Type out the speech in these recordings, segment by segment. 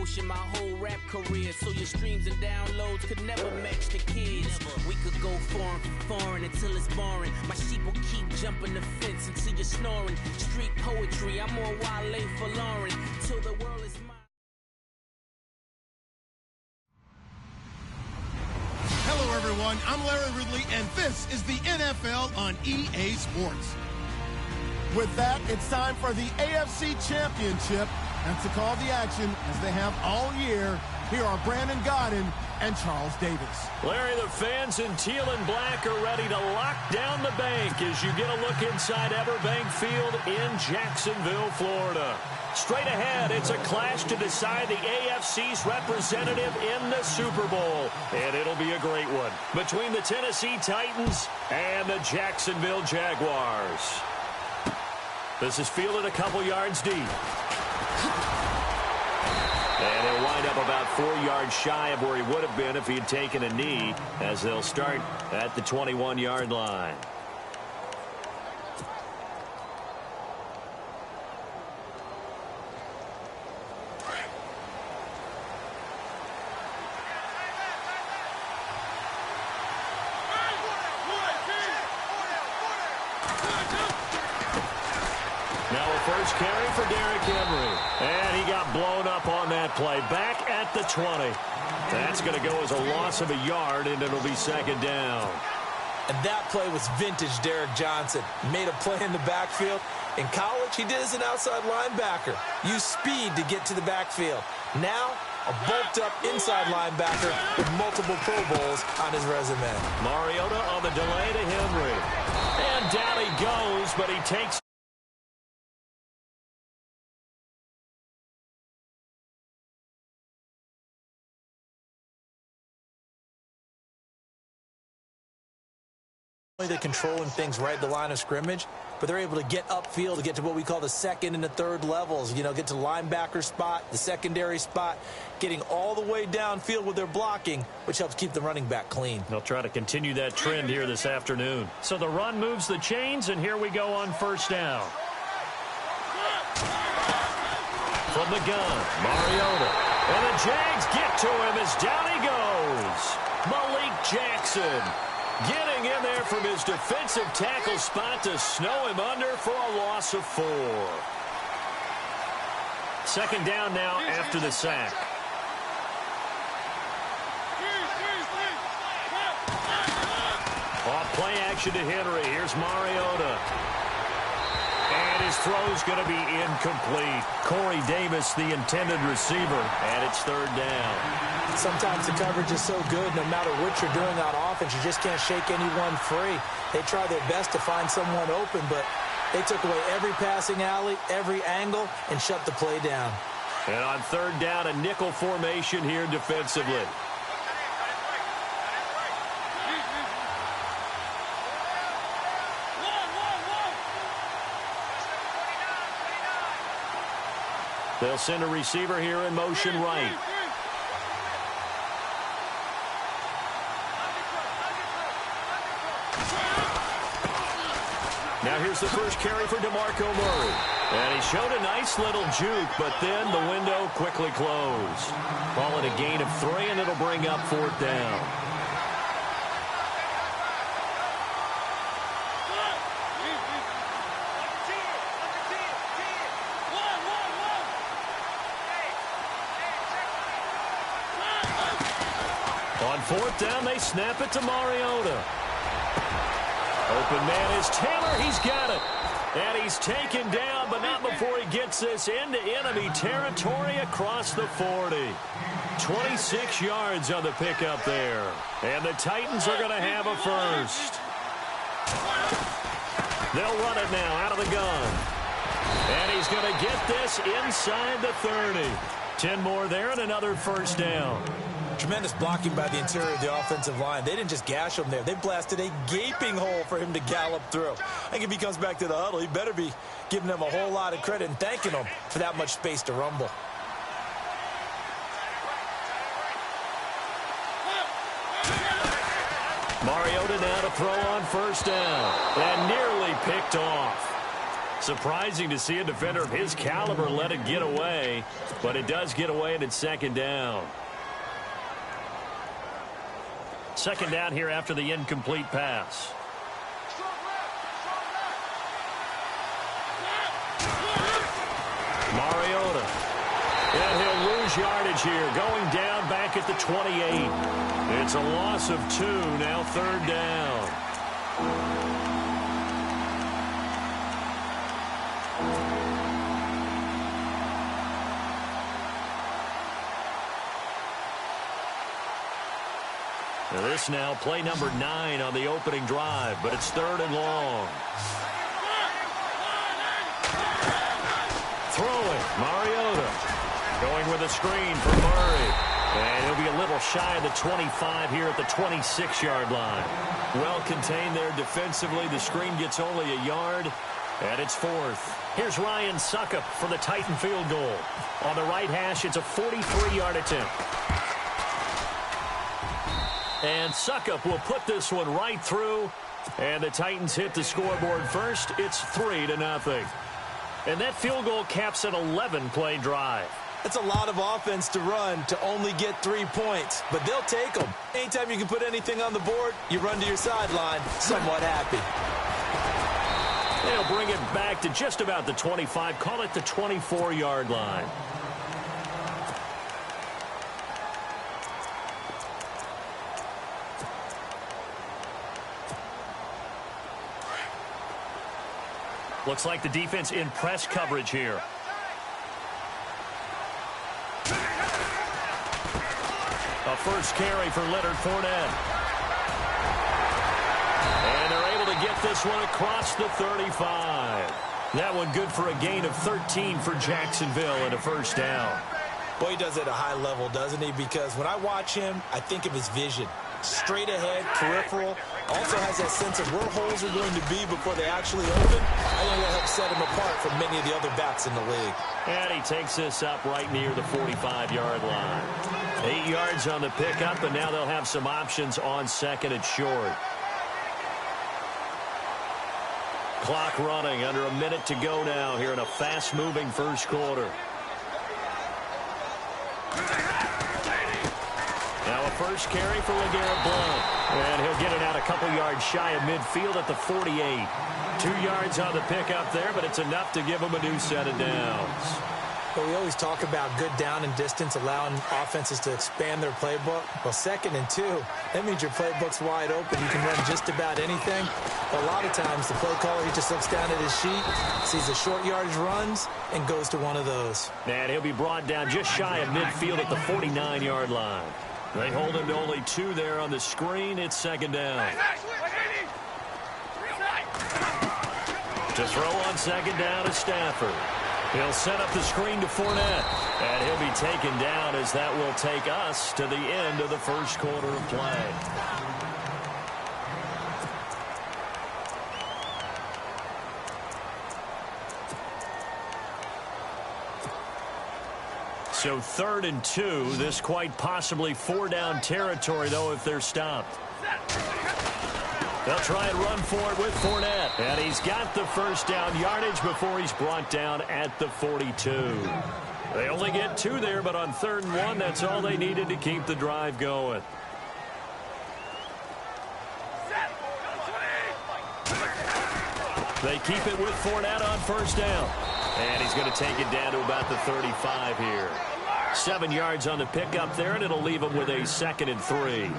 promotion my whole rap career, so your streams and downloads could never match the kids. We could go foreign for foreign until it's boring. My sheep will keep jumping the fence until you're snoring. Street poetry, I'm more Wale for Lauren, till the world is mine. Hello, everyone. I'm Larry Ridley, and this is the NFL on EA Sports. With that, it's time for the AFC Championship. And to call the action, as they have all year, here are Brandon Godden and Charles Davis. Larry, the fans in teal and black are ready to lock down the bank as you get a look inside Everbank Field in Jacksonville, Florida. Straight ahead, it's a clash to decide the AFC's representative in the Super Bowl. And it'll be a great one between the Tennessee Titans and the Jacksonville Jaguars. This is fielded a couple yards deep. And he'll wind up about 4 yards shy of where he would have been if he had taken a knee, as they'll start at the 21-yard line. First carry for Derrick Henry. And he got blown up on that play. Back at the 20. That's going to go as a loss of a yard, and it'll be second down. And that play was vintage Derrick Johnson. Made a play in the backfield. In college, he did as an outside linebacker. Used speed to get to the backfield. Now, a bulked-up inside linebacker with multiple Pro Bowls on his resume. Mariota on the delay to Henry. And down he goes, but he takes they're controlling things right at the line of scrimmage, but they're able to get upfield to get to what we call the second and the third levels. You know, get to the linebacker spot, the secondary spot, getting all the way downfield with their blocking, which helps keep the running back clean. They'll try to continue that trend here this afternoon. So the run moves the chains, and here we go on first down. From the gun, Mariota. And the Jags get to him as down he goes. Malik Jackson getting in there from his defensive tackle spot to snow him under for a loss of 4. Second down now after the sack. Off play action to Henry. Here's Mariota. And his throw's going to be incomplete. Corey Davis, the intended receiver, and it's third down. Sometimes the coverage is so good, no matter what you're doing on offense, you just can't shake anyone free. They try their best to find someone open, but they took away every passing alley, every angle, and shut the play down. And on third down, a nickel formation here defensively. They'll send a receiver here in motion right. Now here's the first carry for DeMarco Murray. And he showed a nice little juke, but then the window quickly closed. Call it a gain of 3, and it'll bring up fourth down. On fourth down, they snap it to Mariota. Open man is Taylor. He's got it. And he's taken down, but not before he gets this into enemy territory across the 40. 26 yards on the pickup there. And the Titans are going to have a first. They'll run it now out of the gun. And he's going to get this inside the 30. 10 more there and another first down. Tremendous blocking by the interior of the offensive line. They didn't just gash him there. They blasted a gaping hole for him to gallop through. I think if he comes back to the huddle, he better be giving them a whole lot of credit and thanking them for that much space to rumble. Mariota now to throw on first down. And nearly picked off. Surprising to see a defender of his caliber let it get away, but it does get away and it's second down. Second down here after the incomplete pass. Mariota. And he'll lose yardage here, going down back at the 28. It's a loss of 2, now third down. Now this now play number 9 on the opening drive, but it's third and long. Throwing, Mariota. Going with a screen for Murray. And he'll be a little shy of the 25 here at the 26-yard line. Well contained there defensively. The screen gets only a yard, and it's fourth. Here's Ryan Suckup for the Titan field goal. On the right hash, it's a 43-yard attempt. And Suckup will put this one right through. And the Titans hit the scoreboard first. It's 3-0. And that field goal caps an 11-play drive. That's a lot of offense to run to only get 3 points, but they'll take them. Anytime you can put anything on the board, you run to your sideline somewhat happy. They'll bring it back to just about the 25, call it the 24-yard line. Looks like the defense in press coverage here. A first carry for Leonard Fournette. And they're able to get this one across the 35. That one good for a gain of 13 for Jacksonville and a first down. Boy, he does it at a high level, doesn't he? Because when I watch him, I think of his vision. Straight ahead, peripheral. Also has that sense of where holes are going to be before they actually open. I think that helps set him apart from many of the other backs in the league. And he takes this up right near the 45-yard line. 8 yards on the pickup, and now they'll have some options on second and short. Clock running, under a minute to go now here in a fast-moving first quarter. Now a first carry for LeGarrette Blount. And he'll get it out a couple yards shy of midfield at the 48. 2 yards on the pickup there, but it's enough to give him a new set of downs. Well, we always talk about good down and distance, allowing offenses to expand their playbook. Well, 2nd and 2, that means your playbook's wide open. You can run just about anything. But a lot of times, the play caller, he just looks down at his sheet, sees the short yardage runs, and goes to one of those. And he'll be brought down just shy of midfield at the 49-yard line. They hold him to only 2 there on the screen. It's second down. To throw on second down is Stafford. He'll set up the screen to Fournette. And he'll be taken down as that will take us to the end of the first quarter of play. So 3rd and 2. This quite possibly 4-down territory, though, if they're stopped. They'll try and run for it with Fournette. And he's got the first down yardage before he's brought down at the 42. They only get 2 there, but on 3rd and 1, that's all they needed to keep the drive going. They keep it with Fournette on first down. And he's going to take it down to about the 35 here. 7 yards on the pickup there, and it'll leave him with a 2nd and 3.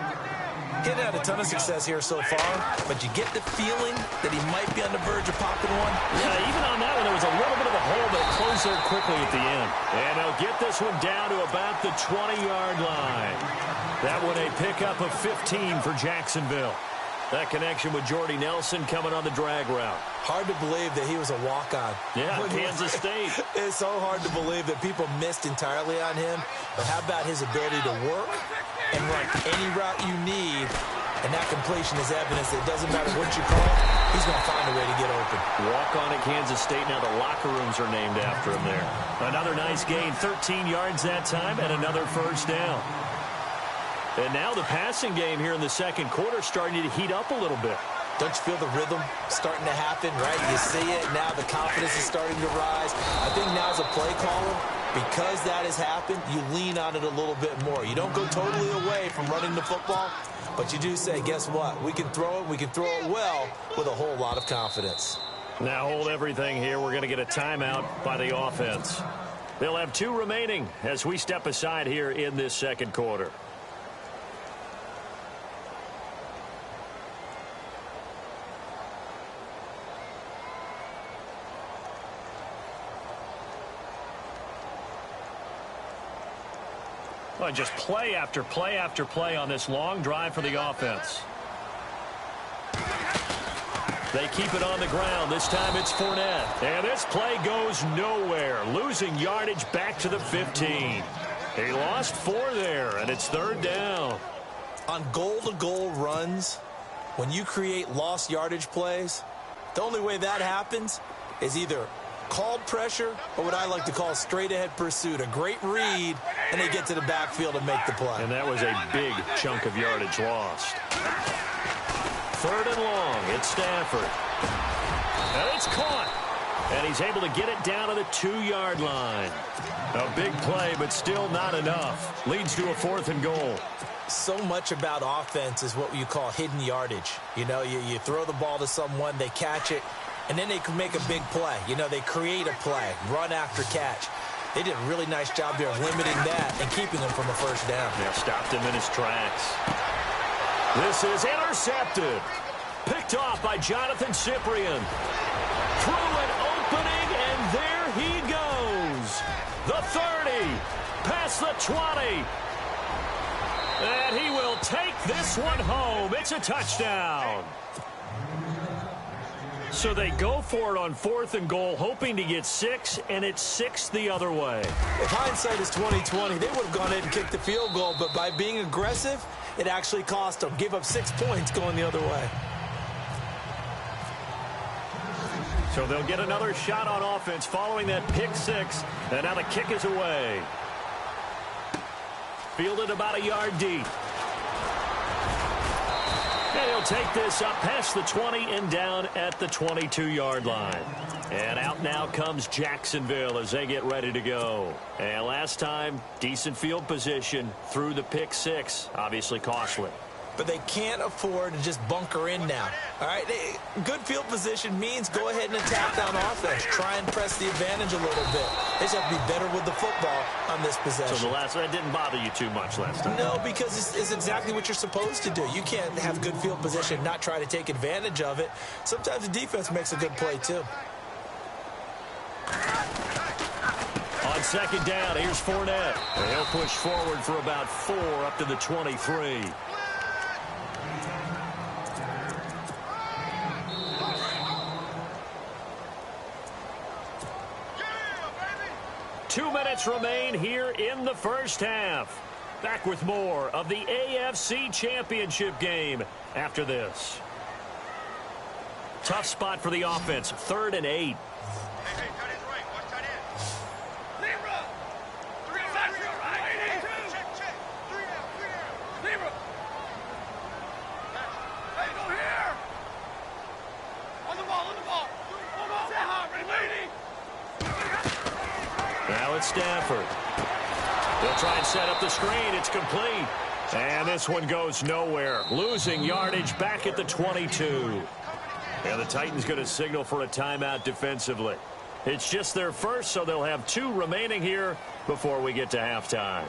He's had a ton of success here so far, but you get the feeling that he might be on the verge of popping one. Yeah, even on that one, there was a little bit of a hole, but it closed there quickly at the end. And they'll get this one down to about the 20-yard line. That one a pickup of 15 for Jacksonville. That connection with Jordy Nelson coming on the drag route. Hard to believe that he was a walk-on. Yeah, Kansas State. It's so hard to believe that people missed entirely on him. But how about his ability to work and run any route you need? And that completion is evidence that it doesn't matter what you call, he's going to find a way to get open. Walk-on at Kansas State. Now the locker rooms are named after him there. Another nice gain, 13 yards that time, and another first down. And now the passing game here in the second quarter starting to heat up a little bit. Don't you feel the rhythm starting to happen, right? You see it, now the confidence is starting to rise. I think now as a play caller, because that has happened, you lean on it a little bit more. You don't go totally away from running the football, but you do say, guess what? We can throw it well with a whole lot of confidence. Now hold everything here. We're going to get a timeout by the offense. They'll have 2 remaining as we step aside here in this second quarter. Well, just play after play after play on this long drive for the offense. They keep it on the ground. This time it's Fournette. And this play goes nowhere. Losing yardage back to the 15. He lost 4 there, and it's 3rd down. On goal-to-goal runs, when you create lost yardage plays, the only way that happens is either called pressure or what I like to call straight-ahead pursuit. A great read, and they get to the backfield and make the play. And that was a big chunk of yardage lost. 3rd and long. It's Stafford. And it's caught. And he's able to get it down to the 2-yard line. A big play, but still not enough. Leads to a 4th and goal. So much about offense is what you call hidden yardage. You know, you throw the ball to someone, they catch it, and then they can make a big play. You know, they create a play, run after catch. They did a really nice job there of limiting that and keeping him from a 1st down. Yeah, stopped him in his tracks. This is intercepted. Picked off by Jonathan Cyprien. Through an opening, and there he goes. The 30, past the 20. And he will take this one home. It's a touchdown. So they go for it on 4th and goal, hoping to get 6, and it's 6 the other way. If hindsight is 20/20, they would have gone in and kicked the field goal, but by being aggressive, it actually cost them. Give up 6 points going the other way. So they'll get another shot on offense following that pick 6, and now the kick is away. Fielded about a yard deep. And he'll take this up past the 20 and down at the 22-yard line. And out now comes Jacksonville as they get ready to go. And last time, decent field position through the pick 6. Obviously costly. But they can't afford to just bunker in now. All right, good field position means go ahead and attack on offense. Try and press the advantage a little bit. They just have to be better with the football on this possession. So that didn't bother you too much last time? No, because it's exactly what you're supposed to do. You can't have good field position and not try to take advantage of it. Sometimes the defense makes a good play, too. On 2nd down, here's Fournette. And he'll push forward for about 4 up to the 23. 2 minutes remain here in the first half. Back with more of the AFC Championship game after this. Tough spot for the offense. 3rd and 8. Now it's Stafford. They'll try and set up the screen. It's complete. And this one goes nowhere. Losing yardage back at the 22. And the Titans going to signal for a timeout defensively. It's just their first, so they'll have 2 remaining here before we get to halftime.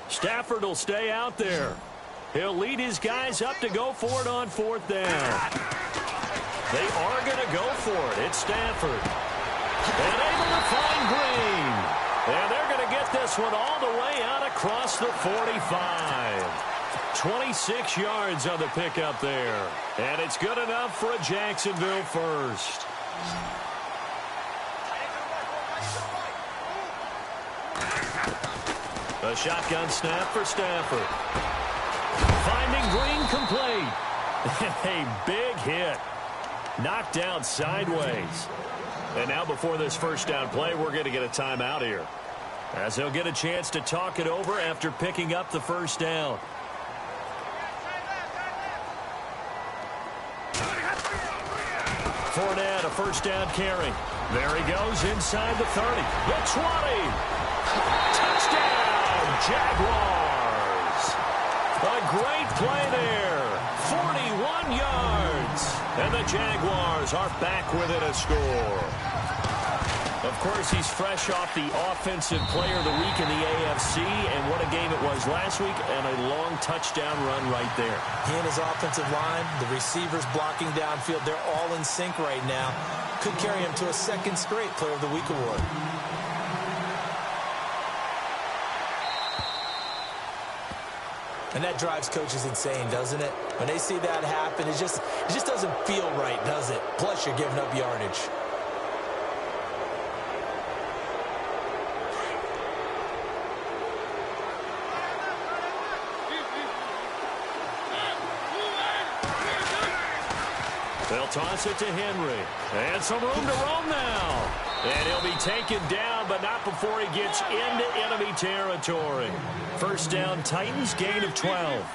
Stafford will stay out there. He'll lead his guys up to go for it on 4th down. They are going to go for it. It's Stafford. And able to find Green. And they're going to get this one all the way out across the 45. 26 yards on the pickup there. And it's good enough for a Jacksonville first. A shotgun snap for Stafford. Finding Green complete. A big hit. knocked down sideways. And now before this first down play, we're going to get a timeout here, as they'll get a chance to talk it over after picking up the first down. Fournette, a first down carry. There he goes inside the 30. The 20. Touchdown, Jaguars. A great play there. 41 yards. And the Jaguars are back within a score. Of course, he's fresh off the Offensive Player of the Week in the AFC, and what a game it was last week, and a long touchdown run right there. He and his offensive line, the receivers blocking downfield, they're all in sync right now. Could carry him to a second straight Player of the Week award. And that drives coaches insane, doesn't it? When they see that happen, it just doesn't feel right, does it? Plus, you're giving up yardage. They'll toss it to Henry. And some room to roam now. And he'll be taken down, but not before he gets into enemy territory. First down, Titans, gain of 12.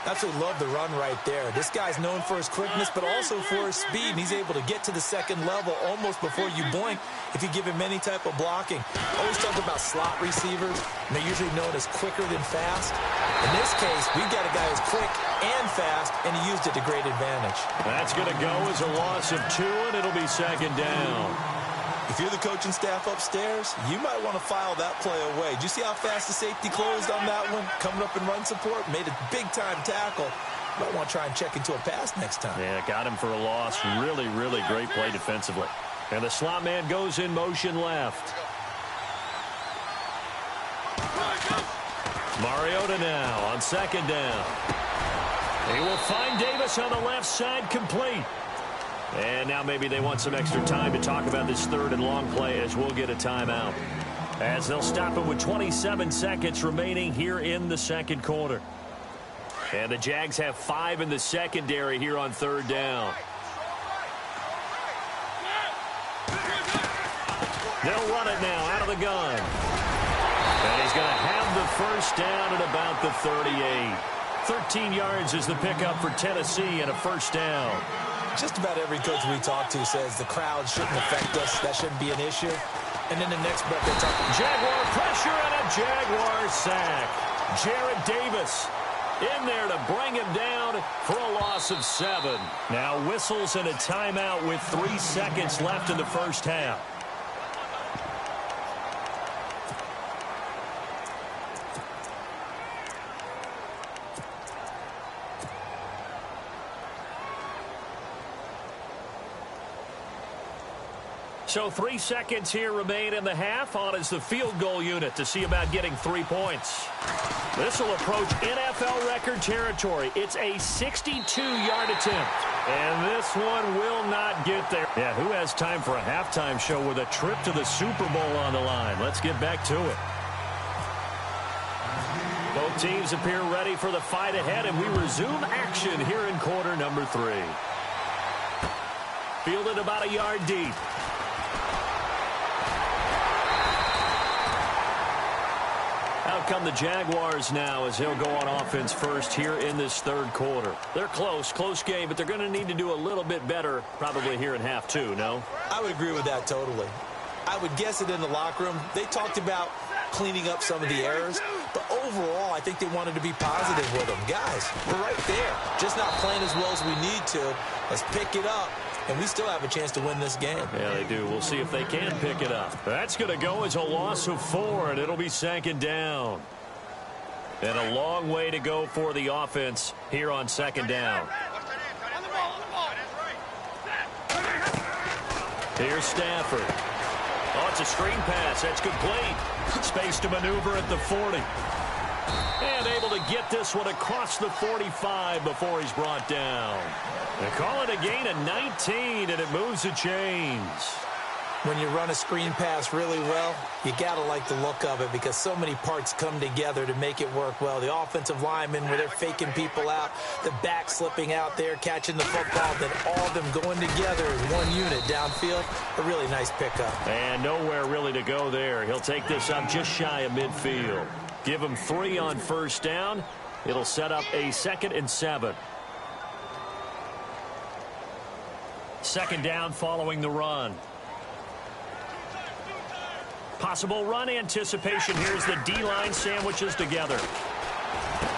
Absolutely love the run right there. This guy's known for his quickness, but also for his speed. And he's able to get to the second level almost before you blink if you give him any type of blocking. Always talk about slot receivers, and they're usually known as quicker than fast. In this case, we've got a guy who's quick and fast, and he used it to great advantage. That's going to go as a loss of 2, and it'll be second down. If you're the coaching staff upstairs, you might want to file that play away. Did you see how fast the safety closed on that one? Coming up in run support, made a big-time tackle. Might want to try and check into a pass next time. Yeah, got him for a loss. Really, really great play defensively. And the slot man goes in motion left. Mariota now on second down. He will find Davis on the left side, complete. And now maybe they want some extra time to talk about this third and long play, as we'll get a timeout. As they'll stop it with 27 seconds remaining here in the second quarter. And the Jags have 5 in the secondary here on third down. They'll run it now out of the gun. And he's going to have the first down at about the 38. 13 yards is the pickup for Tennessee and a first down. Just about every coach we talk to says the crowd shouldn't affect us. That shouldn't be an issue. And then the next breath they talk. Jaguar pressure and a Jaguar sack. Jarrett Davis in there to bring him down for a loss of 7. Now whistles and a timeout with 3 seconds left in the first half. So 3 seconds here remain in the half. On is the field goal unit to see about getting 3 points. This will approach NFL record territory. It's a 62-yard attempt. And this one will not get there. Yeah, who has time for a halftime show with a trip to the Super Bowl on the line? Let's get back to it. Both teams appear ready for the fight ahead, and we resume action here in quarter number 3. Fielded about a yard deep. Out come the Jaguars now as they'll go on offense first here in this third quarter. They're close game, but they're going to need to do a little bit better probably here in half 2, no? I would agree with that totally. I would guess it in the locker room. They talked about cleaning up some of the errors, but overall, I think they wanted to be positive with them. Guys, we're right there. Just not playing as well as we need to. Let's pick it up. And we still have a chance to win this game. Yeah, they do. We'll see if they can pick it up. That's going to go as a loss of 4, and it'll be second down. And a long way to go for the offense here on second down. Here's Stafford. Oh, it's a screen pass. That's complete. Space to maneuver at the 40. And able to get this one across the 45 before he's brought down. They call it a gain of 19, and it moves the chains. When you run a screen pass really well, you got to like the look of it because so many parts come together to make it work well. The offensive linemen, where they're faking people out, the back slipping out there, catching the football, then all of them going together as one unit downfield. A really nice pickup. And nowhere really to go there. He'll take this up just shy of midfield. Give him 3 on first down. It'll set up a 2nd and 7. Second down following the run. Possible run anticipation. Here's the D-line sandwiches together.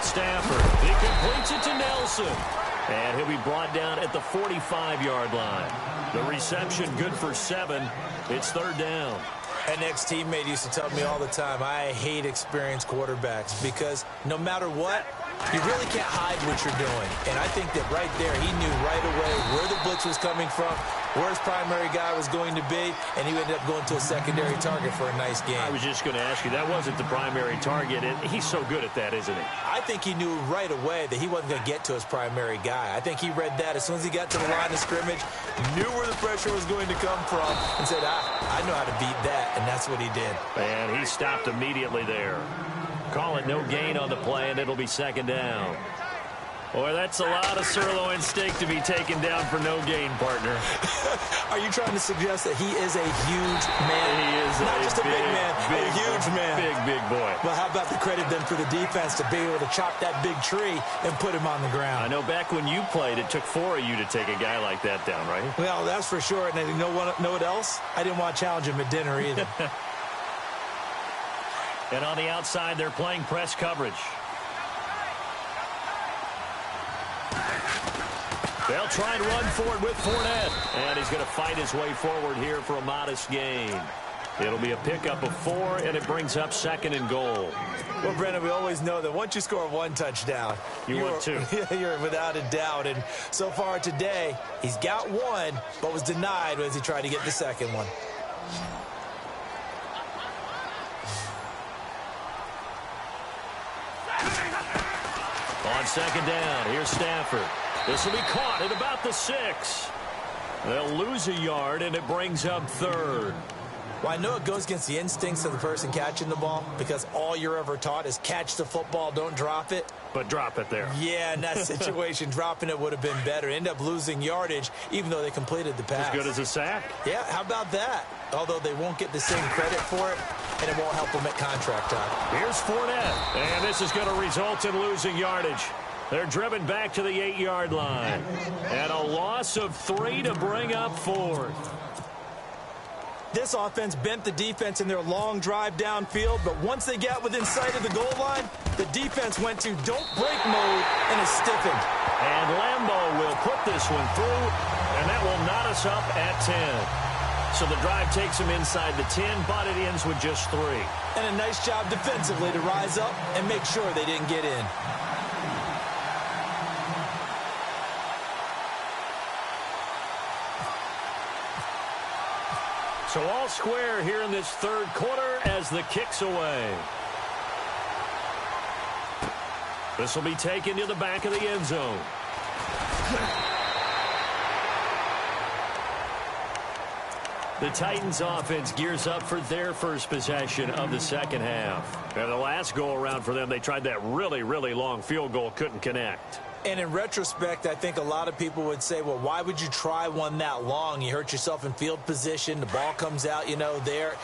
Stafford. He completes it to Nelson. And he'll be brought down at the 45-yard line. The reception good for 7. It's 3rd down. An ex-teammate used to tell me all the time, I hate experienced quarterbacks because no matter what, you really can't hide what you're doing. And I think that right there, he knew right away where the blitz was coming from, where his primary guy was going to be, and he ended up going to a secondary target for a nice game. I was just going to ask you, that wasn't the primary target. He's so good at that, isn't he? I think he knew right away that he wasn't going to get to his primary guy. I think he read that as soon as he got to the line of scrimmage, knew where the pressure was going to come from, and said, I know how to beat that, and that's what he did. And he stopped immediately there. Call it no gain on the play, and it'll be 2nd down. Boy, that's a lot of sirloin steak to be taken down for no gain, partner. Are you trying to suggest that he is a huge man? He is not just a big man, a huge man. Big boy. Well, how about the credit then for the defense to be able to chop that big tree and put him on the ground? I know back when you played, it took 4 of you to take a guy like that down, right? Well, that's for sure. And you know what else? I didn't want to challenge him at dinner either. And on the outside, they're playing press coverage. They'll try and run for it with Fournette. And he's going to fight his way forward here for a modest gain. It'll be a pickup of 4, and it brings up 2nd and goal. Well, Brennan, we always know that once you score 1 touchdown, you want 2. You're without a doubt. And so far today, he's got 1, but was denied as he tried to get the 2nd one. On 2nd down, here's Stafford. This will be caught at about the 6. They'll lose a yard, and it brings up 3rd. Well, I know it goes against the instincts of the person catching the ball because all you're ever taught is catch the football, don't drop it. But drop it there. Yeah, in that situation, dropping it would have been better. End up losing yardage, even though they completed the pass. As good as a sack. Yeah, how about that? Although they won't get the same credit for it, and it won't help them at contract time. Here's Fournette, and this is going to result in losing yardage. They're driven back to the 8-yard line. And a loss of 3 to bring up 4th. This offense bent the defense in their long drive downfield, but once they got within sight of the goal line, the defense went to don't break mode and is stiffened. And Lambeau will put this one through, and that will knot us up at 10. So the drive takes them inside the 10, but it ends with just 3. And a nice job defensively to rise up and make sure they didn't get in. So all square here in this 3rd quarter as the kick's away. This will be taken to the back of the end zone. The Titans offense gears up for their first possession of the 2nd half. And the last go-around for them, they tried that really long field goal, couldn't connect. And in retrospect, I think a lot of people would say, well, why would you try one that long? You hurt yourself in field position. The ball comes out, there.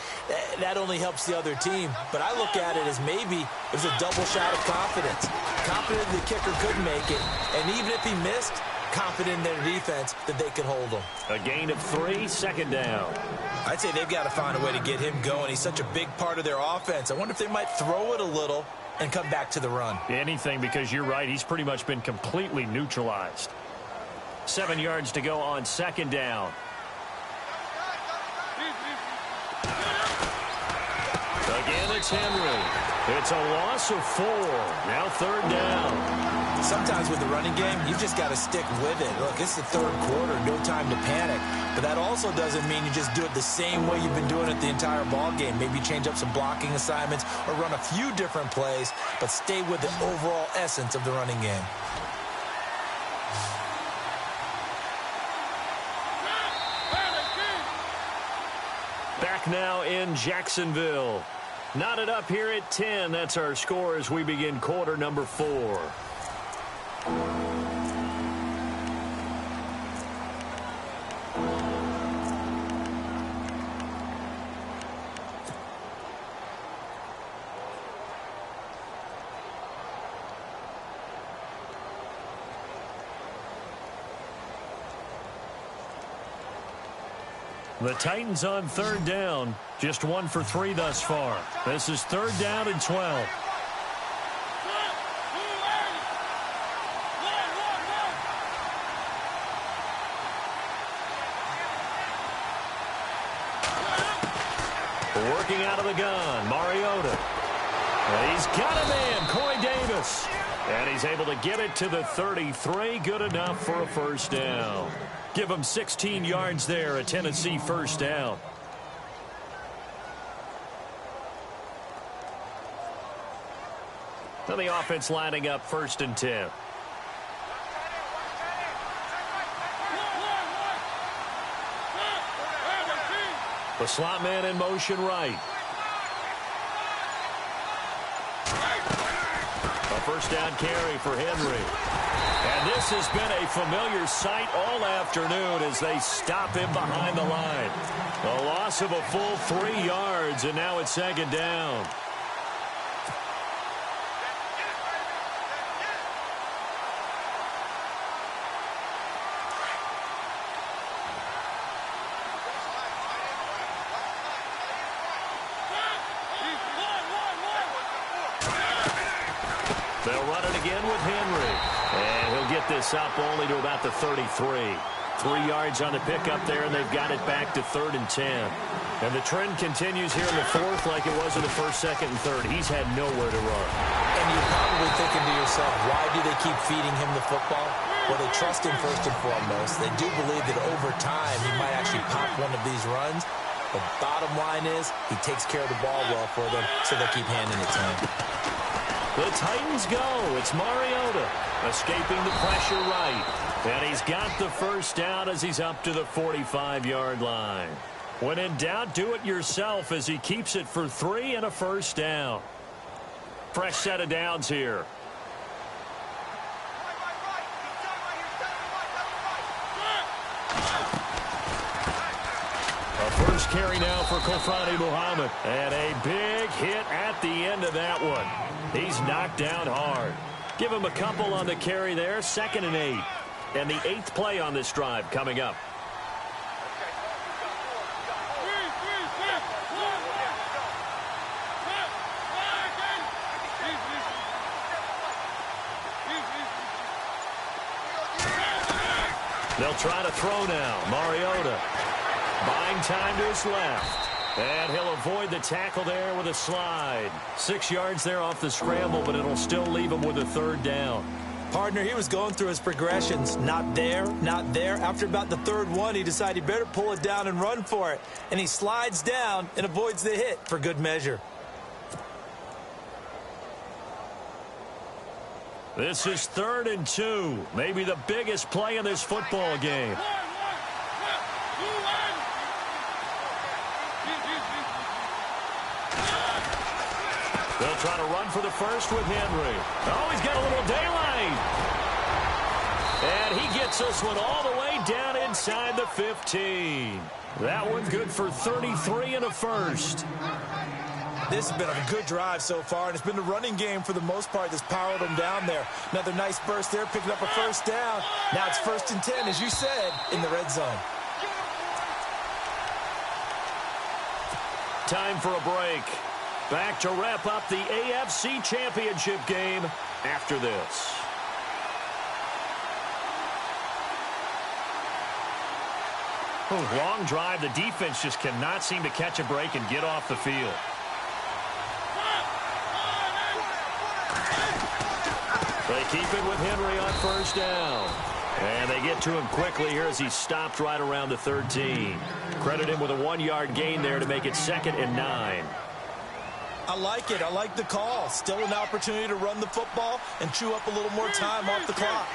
That only helps the other team. But I look at it as maybe it was a double shot of confidence. Confident the kicker could make it. And even if he missed, confident in their defense that they could hold him. A gain of 3, 2nd down. I'd say they've got to find a way to get him going. He's such a big part of their offense. I wonder if they might throw it a little and come back to the run. Anything, because you're right. He's pretty much been completely neutralized. 7 yards to go on 2nd down. Again, it's Henry. It's a loss of 4. Now 3rd down. Sometimes with the running game, you've just got to stick with it. Look, it's the 3rd quarter, no time to panic. But that also doesn't mean you just do it the same way you've been doing it the entire ball game. Maybe change up some blocking assignments or run a few different plays, but stay with the overall essence of the running game. back now in Jacksonville. Knotted up here at 10. That's our score as we begin quarter number 4. The Titans on third down. Just 1 for 3 thus far. This is third down and 12. Working out of the gun, Mariota. And he's got a man, Corey Davis. And he's able to get it to the 33. Good enough for a first down. Give him 16 yards there, a Tennessee first down. So the offense lining up first and 10. The slot man in motion right. A first down carry for Henry. And this has been a familiar sight all afternoon as they stop him behind the line. A loss of a full 3 yards, and now it's second down. They'll run it again with Henry. And he'll get this up only to about the 33. 3 yards on the pickup there, and they've got it back to third and 10. And the trend continues here in the fourth like it was in the first, second, and third. He's had nowhere to run. And you're probably thinking to yourself, why do they keep feeding him the football? Well, they trust him first and foremost. They do believe that over time he might actually pop one of these runs. The bottom line is he takes care of the ball well for them, so they keep handing it to him. The Titans go. It's Mariota escaping the pressure right. And he's got the first down as he's up to the 45-yard line. When in doubt, do it yourself as he keeps it for 3 and a first down. Fresh set of downs here. A first carry now for Kofani Muhammad. And a big hit at the end of that one. He's knocked down hard. Give him a couple on the carry there. 2nd and 8. And the 8th play on this drive coming up. They'll try to throw now. Mariota buying time to his left. And he'll avoid the tackle there with a slide. 6 yards there off the scramble, but it'll still leave him with a third down. Partner, he was going through his progressions. Not there, not there. After about the third one, he decided he better pull it down and run for it. And he slides down and avoids the hit for good measure. This is 3rd and 2. Maybe the biggest play in this football game. They'll try to run for the first with Henry. Oh, he's got a little daylight. And he gets this one all the way down inside the 15. That one good for 33 and a first. This has been a good drive so far, and it's been the running game for the most part that's powered them down there. Another nice burst there, picking up a first down. Now it's 1st and 10, as you said, in the red zone. Time for a break. Back to wrap up the AFC Championship game after this. Long drive. The defense just cannot seem to catch a break and get off the field. They keep it with Henry on first down. And they get to him quickly here as he stopped right around the 13. Credit him with a 1-yard gain there to make it 2nd and 9. I like it. I like the call. Still an opportunity to run the football and chew up a little more time off the clock.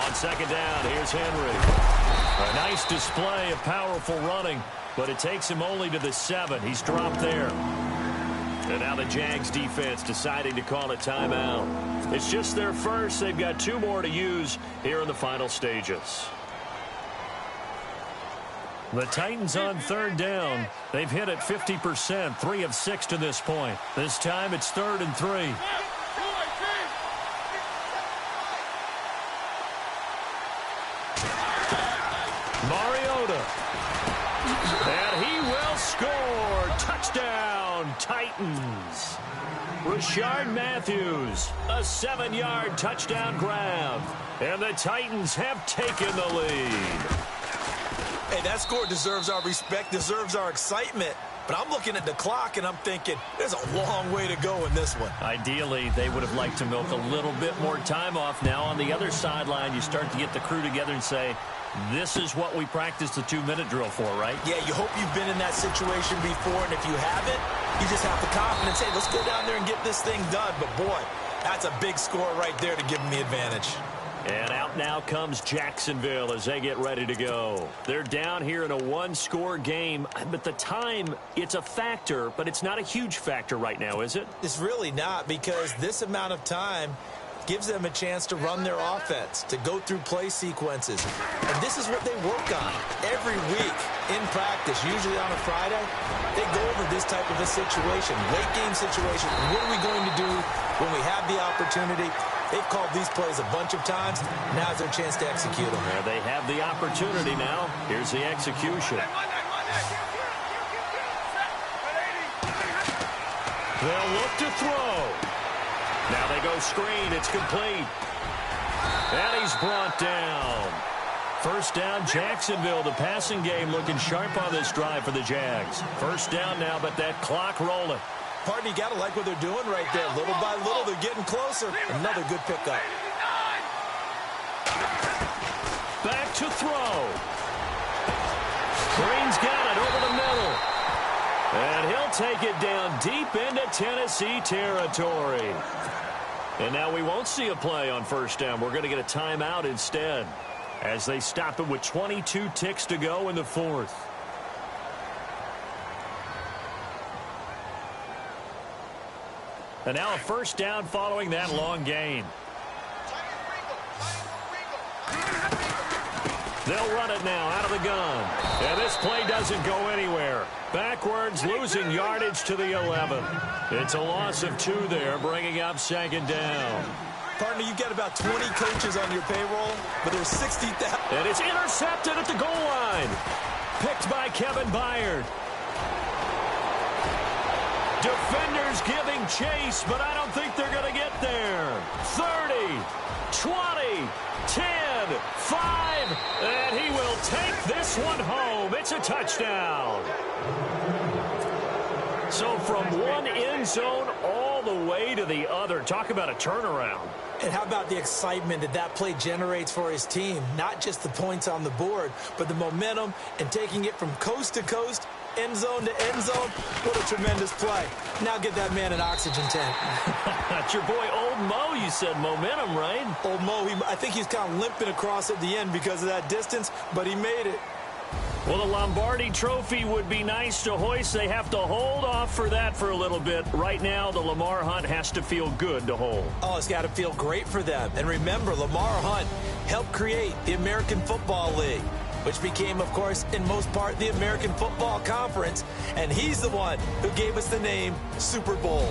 On second down, here's Henry. A nice display of powerful running, but it takes him only to the 7. He's dropped there. And now the Jags defense deciding to call a timeout. It's just their first. They've got 2 more to use here in the final stages. The Titans on third down. They've hit it 50%, 3 of 6 to this point. This time it's 3rd and 3. Mariota. And he will score. Touchdown, Titans. Rashard Matthews, a 7-yard touchdown grab. And the Titans have taken the lead. Hey, that score deserves our respect, deserves our excitement. But I'm looking at the clock, and I'm thinking there's a long way to go in this one. Ideally, they would have liked to milk a little bit more time off. Now on the other sideline, you start to get the crew together and say, this is what we practiced the 2-minute drill for, right? Yeah, you hope you've been in that situation before, and if you haven't, you just have the confidence, hey, let's go down there and get this thing done. But, boy, that's a big score right there to give them the advantage. And out now comes Jacksonville as they get ready to go. They're down here in a 1-score game, but the time, it's a factor, but it's not a huge factor right now, is it? It's really not, because this amount of time gives them a chance to run their offense, to go through play sequences. And this is what they work on every week in practice, usually on a Friday. They go over this type of a situation, late game situation. What are we going to do when we have the opportunity? They've called these plays a bunch of times. Now's their chance to execute them. There they have the opportunity now. Here's the execution. They'll look to throw. Now they go screen. It's complete. And he's brought down. First down, Jacksonville. The passing game looking sharp on this drive for the Jags. First down now, but that clock rolling. Pardon, you got to like what they're doing right there. Little by little, they're getting closer. Another good pickup. Back to throw. Green's got it over the middle. And he'll take it down deep into Tennessee territory. And now we won't see a play on first down. We're going to get a timeout instead as they stop it with 22 ticks to go in the 4th. And now a first down following that long gain. They'll run it now out of the gun. And this play doesn't go anywhere. Backwards, losing yardage to the 11. It's a loss of 2 there, bringing up second down. Partner, you've got about 20 coaches on your payroll, but there's 60,000. And it's intercepted at the goal line. Picked by Kevin Byard. Defenders giving chase, but I don't think they're going to get there. 30, 20, 10, 5, and he will take this one home. It's a touchdown. So from one end zone all the way to the other. Talk about a turnaround. And how about the excitement that that play generates for his team? Not just the points on the board, but the momentum and taking it from coast to coast, end zone to end zone. What a tremendous play. Now get that man an oxygen tank. That's your boy Old Mo. You said momentum, right? Old Mo, I think he's kind of limping across at the end because of that distance, but he made it. Well, the Lombardi Trophy would be nice to hoist. They have to hold off for that for a little bit. Right now, the Lamar Hunt has to feel good to hold. Oh, it's got to feel great for them. And remember, Lamar Hunt helped create the American Football League, which became, of course, in most part, the American Football Conference. And he's the one who gave us the name Super Bowl.